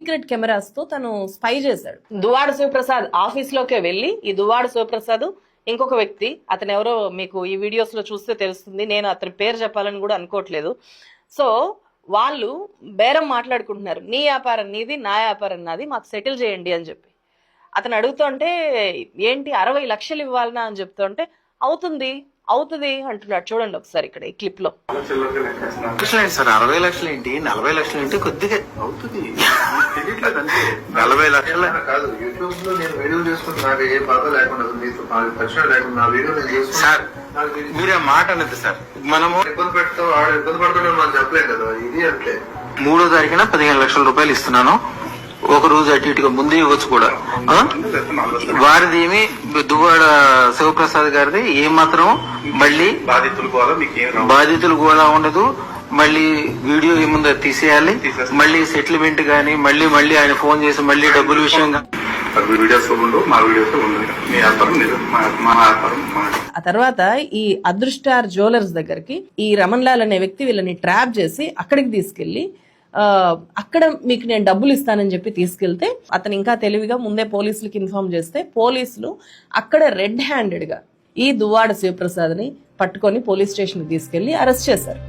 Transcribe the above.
Secret cameras తో తను spy చేశాడు. దువ్వాడ శివప్రసాద్ ఆఫీస్ లోకే వెళ్లి ఈ దువ్వాడ శివప్రసాద్ ఇంకొక వ్యక్తి, అతను ఎవరో మీకు ఈ వీడియోస్ లో చూస్తే తెలుస్తుంది, నేను అతని పేరు చెప్పాలని కూడా అనుకోవట్లేదు. సో వాళ్ళు బేరం మాట్లాడుకుంటున్నారు, నీ వ్యాపారం నీది, నా వ్యాపారం నాది, మాకు సెటిల్ చేయండి అని చెప్పి. అతను అడుగుతుంటే ఏంటి 60 లక్షలు ఇవ్వాలనా అని చెప్తుంటే అవుతుంది అంటున్నాడు. చూడండి ఒకసారి ఇక్కడ ఈ క్లిప్ లో. సార్ 60 లక్షలు ఏంటి, 40 లక్షలు ఏంటి, కొద్దిగా అవుతుంది. 40 లక్షల కాదు. యూట్యూబ్ లో నేను వీడియో చేసుకుంటున్నా, నాకు ఏ బాధ లేకుండా పరిచయం లేకుండా నా వీడియో నేను చేసుకుంటా సార్. మీరే మాట అనేది సార్, మనము ఇబ్బంది పెడతాం, ఆడు ఇబ్బంది పడుతున్నాం మనం చెప్పలేం కదా. ఇది అంటే 3వ తారీఖున 15 లక్షల రూపాయలు ఇస్తున్నాను. ఒక రోజు అటు ఇటుగా ముందే ఇవ్వచ్చు కూడా. వారిది ఏమి దువ్వాడ శివప్రసాద్ గారిది ఏమాత్రం మళ్ళీ బాధితులు కూడా ఉండదు. మళ్ళీ వీడియో ఏముందో తీసేయాలి, మళ్ళీ సెటిల్మెంట్ గానీ మళ్ళీ ఆయన ఫోన్ చేసి మళ్ళీ డబ్బుల విషయంగా ఆ తర్వాత ఈ అదృష్టార్ జ్యువెలర్స్ దగ్గరికి ఈ రమణ్ లాల్ అనే వ్యక్తి వీళ్ళని ట్రాప్ చేసి అక్కడికి తీసుకెళ్లి అక్కడ మీకు నేను డబ్బులు ఇస్తానని చెప్పి తీసుకెళ్తే అతను ఇంకా తెలివిగా ముందే పోలీసులకు ఇన్ఫార్మ్ చేస్తే పోలీసులు అక్కడ రెడ్ హ్యాండెడ్ గా ఈ దువ్వాడ శివప్రసాద్ ని పట్టుకొని పోలీస్ స్టేషన్ కి తీసుకెళ్లి అరెస్ట్ చేశారు.